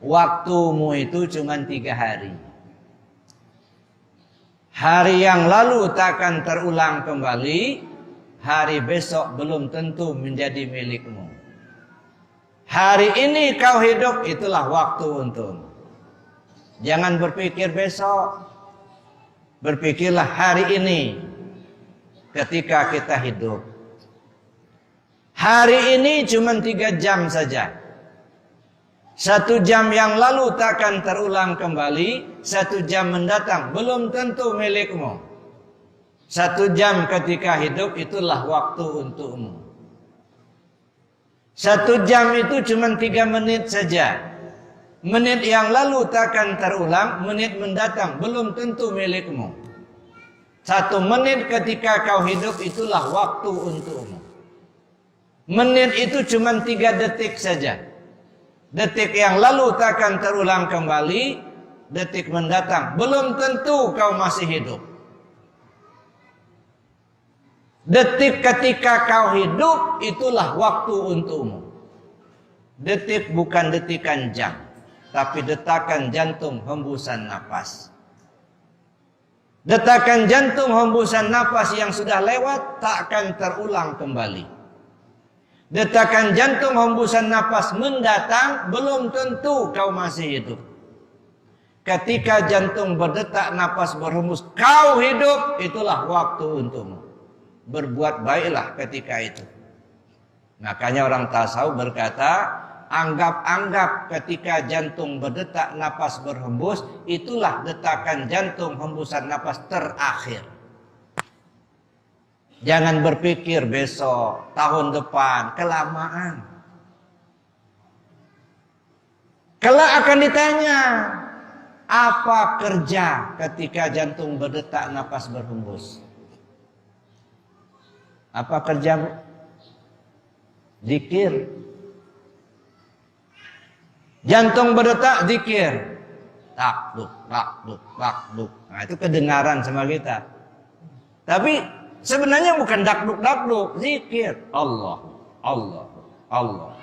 waktumu itu cuma 3 hari. Hari yang lalu takkan terulang kembali, hari besok belum tentu menjadi milikmu. Hari ini kau hidup, itulah waktu untukmu. Jangan berpikir besok, berpikirlah hari ini ketika kita hidup. Hari ini cuma 3 jam saja. 1 jam yang lalu takkan terulang kembali, 1 jam mendatang belum tentu milikmu. 1 jam ketika hidup itulah waktu untukmu. 1 jam itu cuma 3 menit saja. Menit yang lalu takkan terulang, menit mendatang belum tentu milikmu. 1 menit ketika kau hidup itulah waktu untukmu. Menit itu cuma 3 detik saja. Detik yang lalu takkan terulang kembali, detik mendatang belum tentu kau masih hidup. Detik ketika kau hidup itulah waktu untukmu. Detik bukan detikan jam, tapi detakan jantung hembusan napas. Detakan jantung hembusan napas yang sudah lewat takkan terulang kembali. Detakan jantung hembusan napas mendatang belum tentu kau masih hidup. Ketika jantung berdetak, napas berhembus, kau hidup, itulah waktu untukmu. Berbuat baiklah ketika itu. Makanya orang tasawuf berkata, anggap-anggap ketika jantung berdetak, napas berhembus, itulah detakan jantung hembusan napas terakhir. Jangan berpikir besok, tahun depan, kelamaan. Kelak akan ditanya, apa kerja ketika jantung berdetak, napas berhembus? Apa kerjamu? Zikir. Jantung berdetak, zikir. Takduk, takduk, takduk. Nah, itu kedengaran sama kita. Tapi sebenarnya bukan dakduk-dakduk, zikir. Allah, Allah, Allah.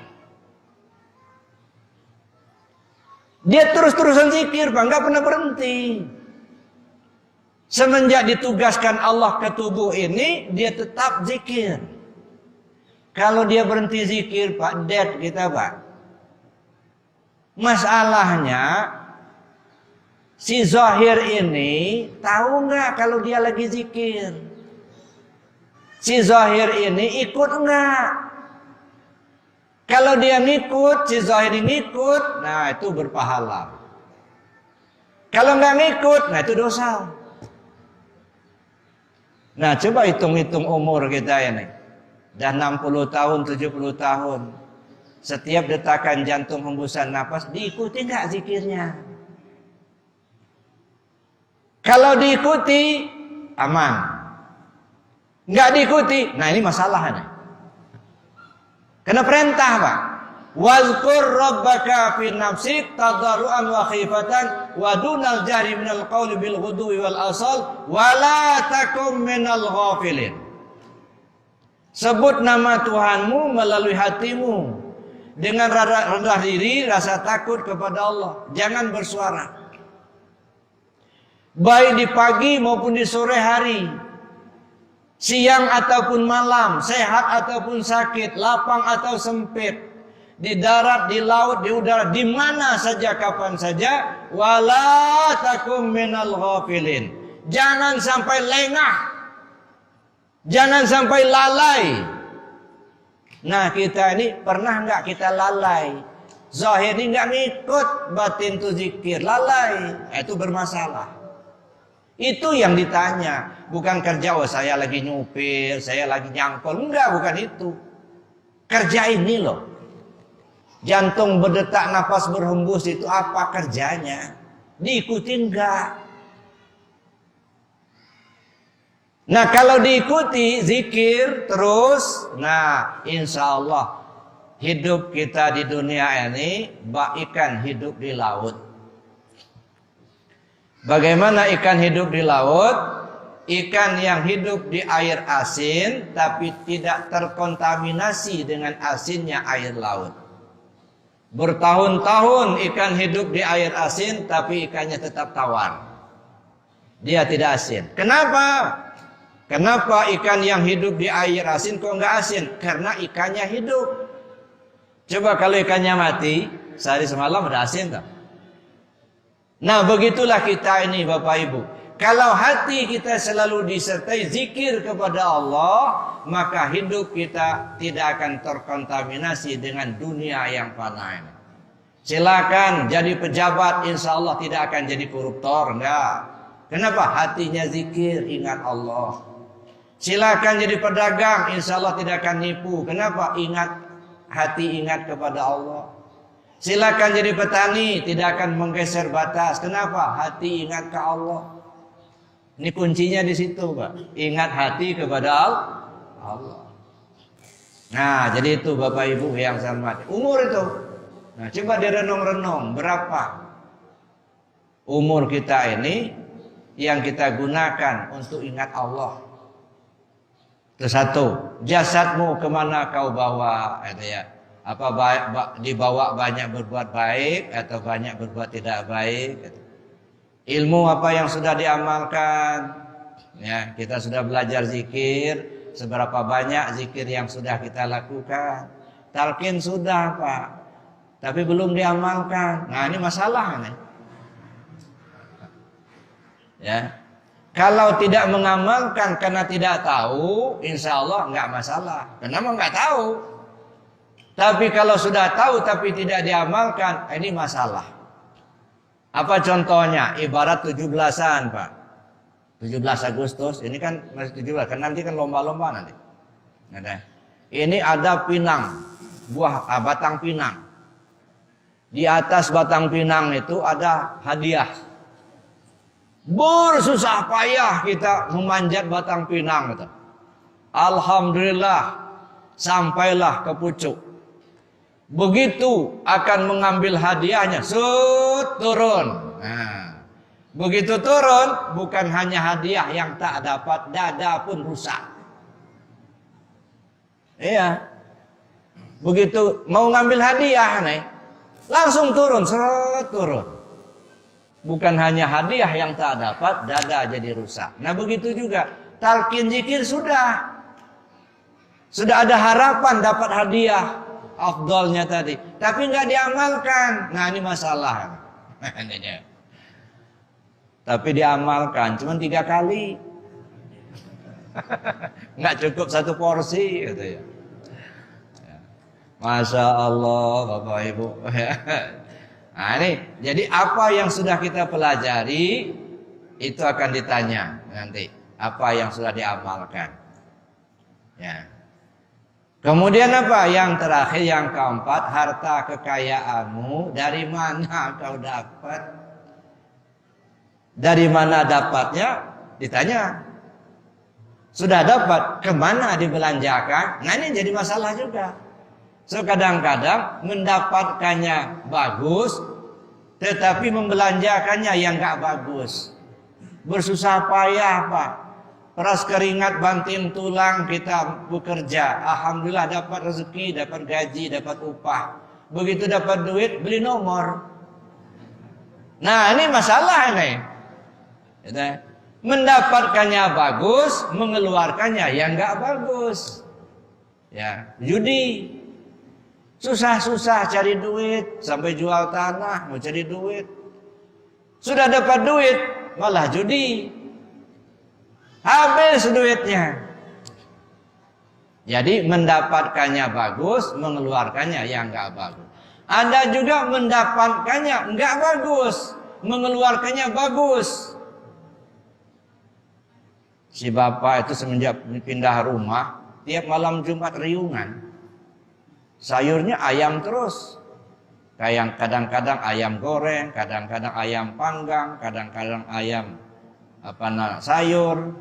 Dia terus-terusan zikir, Pak, nggak pernah berhenti. Semenjak ditugaskan Allah ke tubuh ini, dia tetap zikir. Kalau dia berhenti zikir, Pak, dead kita, Pak. Masalahnya, si Zahir ini tahu nggak kalau dia lagi zikir? Si Zahir ini ikut nggak? Kalau dia ngikut, si Zahir ini ngikut, nah itu berpahala. Kalau nggak ngikut, nah itu dosa. Nah coba hitung-hitung umur kita ini. Dah 60 tahun, 70 tahun. Setiap detakan jantung hembusan napas, diikuti nggak zikirnya? Kalau diikuti, aman. Nggak diikuti, nah ini masalah nih. Kena perintah, Pak. Wazkur rabbaka fi nafsik tadarruan wa khifatan wa dunal jahri minal qawli bil ghudwi wal asal wa la takum minal ghafilin. Sebut nama Tuhanmu melalui hatimu dengan rendah diri, rasa takut kepada Allah. Jangan bersuara. Baik di pagi maupun di sore hari, siang ataupun malam, sehat ataupun sakit, lapang atau sempit, di darat, di laut, di udara, di mana saja, kapan saja. Wala takum minal ghafilin. Jangan sampai lengah, jangan sampai lalai. Nah kita ini pernah nggak kita lalai? Zahir ini nggak ngikut, batin tu zikir, lalai, itu bermasalah. Itu yang ditanya, bukan kerja, oh saya lagi nyupir, saya lagi nyangkol, enggak, bukan itu. Kerja ini loh. Jantung berdetak, napas berhembus, itu apa kerjanya? Diikuti enggak? Nah kalau diikuti zikir terus, nah insya Allah hidup kita di dunia ini bagaikan hidup di laut. Bagaimana ikan hidup di laut? Ikan yang hidup di air asin tapi tidak terkontaminasi dengan asinnya air laut. Bertahun-tahun ikan hidup di air asin, tapi ikannya tetap tawar. Dia tidak asin. Kenapa? Kenapa ikan yang hidup di air asin kok nggak asin? Karena ikannya hidup. Coba kalau ikannya mati, sehari semalam udah asin tak? Nah, begitulah kita ini Bapak Ibu. Kalau hati kita selalu disertai zikir kepada Allah, maka hidup kita tidak akan terkontaminasi dengan dunia yang fana ini. Silakan jadi pejabat, insya Allah tidak akan jadi koruptor, enggak. Kenapa? Hatinya zikir, ingat Allah. Silakan jadi pedagang, insya Allah tidak akan nipu. Kenapa? Hati ingat kepada Allah. Silakan jadi petani, tidak akan menggeser batas. Kenapa? Hati ingat ke Allah. Ini kuncinya di situ, Pak. Ingat hati kepada Allah. Nah, jadi itu Bapak Ibu yang saya hormati. Umur itu. Nah, coba direnung-renung. Berapa umur kita ini yang kita gunakan untuk ingat Allah? Itu satu. Jasadmu kemana kau bawa? Itu ya. Apa dibawa banyak berbuat baik atau banyak berbuat tidak baik? Gitu. Ilmu apa yang sudah diamalkan? Ya, kita sudah belajar zikir, seberapa banyak zikir yang sudah kita lakukan? Talqin sudah, Pak, tapi belum diamalkan. Nah, ini masalah nih. Ya, kalau tidak mengamalkan karena tidak tahu, insya Allah nggak masalah. Kenapa nggak tahu? Tapi kalau sudah tahu tapi tidak diamalkan, ini masalah. Apa contohnya? Ibarat 17-an, Pak. 17 Agustus, ini kan masih 17, kan nanti kan lomba-lomba nanti. Ini ada pinang, batang pinang. Di atas batang pinang itu ada hadiah. Bersusah payah kita memanjat batang pinang gitu. Alhamdulillah sampailah ke pucuk. Begitu akan mengambil hadiahnya, turun. Nah, begitu turun, bukan hanya hadiah yang tak dapat, dada pun rusak. Iya. Begitu mau ngambil hadiah nih, langsung turun, turun. Bukan hanya hadiah yang tak dapat, dada jadi rusak. Nah, begitu juga talqin zikir sudah ada harapan dapat hadiah. Afdalnya tadi, tapi nggak diamalkan. Nah, ini masalah. Tapi diamalkan cuma 3 kali, nggak cukup 1 porsi, gitu ya. Masya Allah, Bapak Ibu. Nah, ini jadi apa yang sudah kita pelajari itu akan ditanya nanti. Apa yang sudah diamalkan? Ya. Kemudian apa? Yang terakhir, yang keempat, harta kekayaanmu dari mana kau dapat? Dari mana dapatnya? Ditanya. Sudah dapat, kemana dibelanjakan? Nah, ini jadi masalah juga. So, kadang-kadang mendapatkannya bagus, tetapi membelanjakannya yang gak bagus. Bersusah payah, Pak. Peras keringat banting tulang kita bekerja. Alhamdulillah dapat rezeki, dapat gaji, dapat upah. Begitu dapat duit, beli nomor. Nah, ini masalah nih. Mendapatkannya bagus, mengeluarkannya yang nggak bagus. Ya, judi. Susah-susah cari duit, sampai jual tanah mau cari duit. Sudah dapat duit, malah judi. Habis duitnya. Jadi mendapatkannya bagus, mengeluarkannya yang enggak bagus. Ada juga mendapatkannya enggak bagus, mengeluarkannya bagus. Si bapak itu semenjak pindah rumah, tiap malam Jumat riungan. Sayurnya ayam terus. Kayak kadang-kadang ayam goreng, kadang-kadang ayam panggang, kadang-kadang ayam sayur.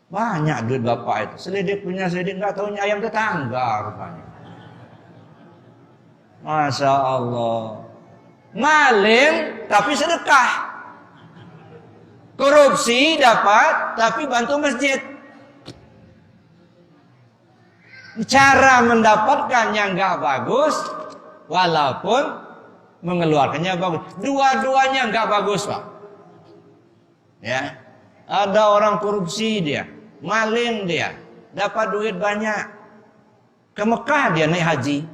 Banyak duit bapak itu. Selidik punya selidik, nggak tahunya ayam tetangga rupanya. Masya Allah. Maling tapi sedekah. Korupsi dapat tapi bantu masjid. Cara mendapatkan yang nggak bagus, walaupun mengeluarkannya bagus. Dua-duanya nggak bagus, Pak. Ya, ada orang korupsi dia, maling dia, dapat duit banyak, ke Mekah dia naik haji.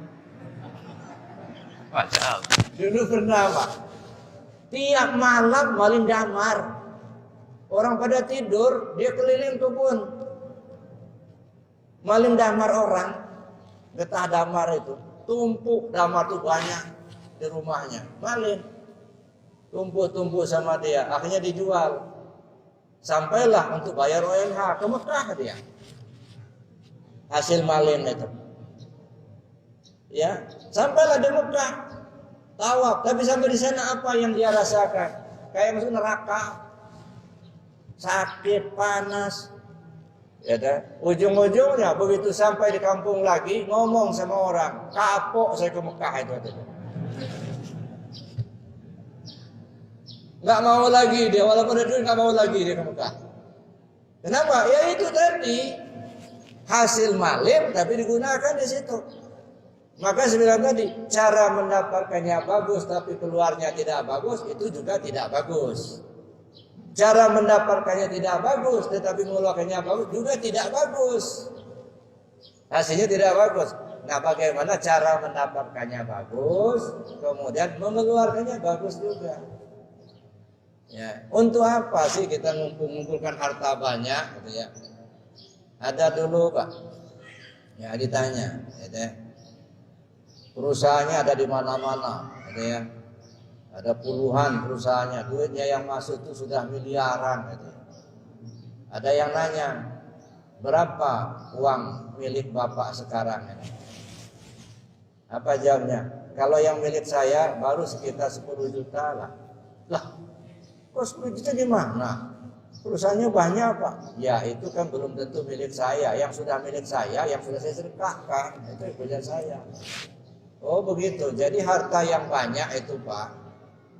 Padahal dulu pernah, Pak, tiap malam maling damar, orang pada tidur, dia keliling kebun, maling damar orang, getah damar itu, tumpuk damar itu banyak di rumahnya, maling, tumpuk-tumpuk sama dia, akhirnya dijual. Sampailah untuk bayar ONH ke Mekah dia. Hasil maling itu. Ya, sampailah di Mekah. Tawaf, tapi sampai di sana apa yang dia rasakan? Kayak masuk neraka. Sakit, panas. Ya kan? Ujung-ujungnya begitu sampai di kampung lagi ngomong sama orang, "Kapok saya ke Mekah itu." Nggak mau lagi dia, walaupun ada duit nggak mau lagi dia ke Mekah. Kenapa? Ya itu tadi hasil maling tapi digunakan di situ. Maka saya bilang tadi, cara mendapatkannya bagus tapi keluarnya tidak bagus, itu juga tidak bagus. Cara mendapatkannya tidak bagus tetapi mengeluarkannya bagus juga tidak bagus. Hasilnya tidak bagus. Nah, bagaimana cara mendapatkannya bagus, kemudian mengeluarkannya bagus juga. Ya, untuk apa sih kita ngumpulkan harta banyak gitu ya? Ada dulu, Pak. Ya, ditanya, gitu ya. Perusahaannya ada di mana-mana, gitu ya. Ada puluhan perusahaannya, duitnya yang masuk itu sudah miliaran, gitu ya. Ada yang nanya, berapa uang milik Bapak sekarang ini? Apa jawabnya? Kalau yang milik saya baru sekitar 10 juta lah. Lah, kok 10 juta di mana? Perusahaannya banyak, Pak. Ya, itu kan belum tentu milik saya. Yang sudah milik saya, yang sudah saya sedekahkan, itu punya saya. Oh begitu. Jadi harta yang banyak itu, Pak,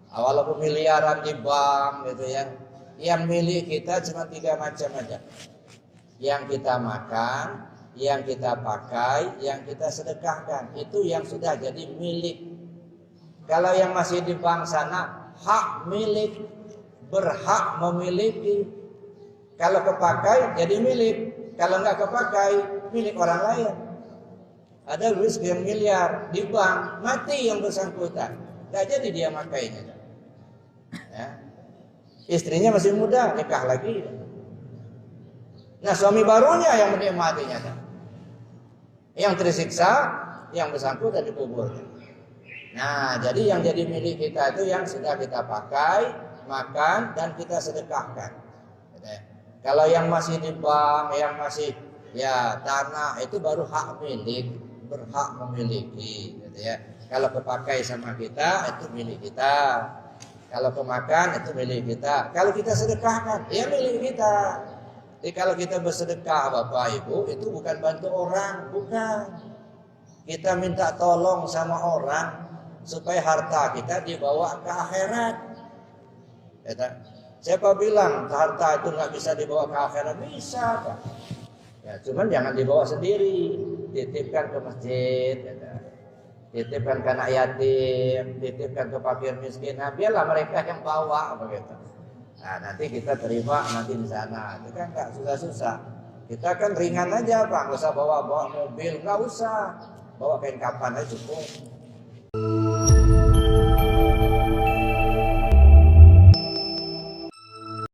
walaupun miliaran di bank gitu ya, yang milik kita cuma 3 macam aja. Yang kita makan, yang kita pakai, yang kita sedekahkan, itu yang sudah jadi milik. Kalau yang masih di bank sana, hak milik, berhak memiliki. Kalau kepakai jadi milik, kalau nggak kepakai milik orang lain. Ada duit sekian miliar di bank, mati yang bersangkutan, nggak jadi dia makainya. Ya. Istrinya masih muda, nikah lagi. Nah, suami barunya yang menikmatinya. Yang tersiksa, yang bersangkutan dikuburnya. Nah, jadi yang jadi milik kita itu yang sudah kita pakai, makan, dan kita sedekahkan. Kalau yang masih di bank, yang masih ya tanah, itu baru hak milik, berhak memiliki, gitu ya. Kalau kepakai sama kita, itu milik kita. Kalau kemakan, itu milik kita. Kalau kita sedekahkan, ya milik kita. Jadi kalau kita bersedekah, Bapak Ibu, itu bukan bantu orang, bukan. Kita minta tolong sama orang supaya harta kita dibawa ke akhirat. Siapa bilang harta itu nggak bisa dibawa ke akhirat? Bisa, Pak. Ya, cuman jangan dibawa sendiri, titipkan ke masjid, titipkan ke anak yatim, titipkan ke fakir miskin. Nah, biarlah mereka yang bawa begitu. Nah, nanti kita terima nanti di sana. Itu kan nggak susah-susah. Kita kan ringan aja, Pak. Nggak usah bawa mobil, nggak usah. Bawa kain kapan aja cukup.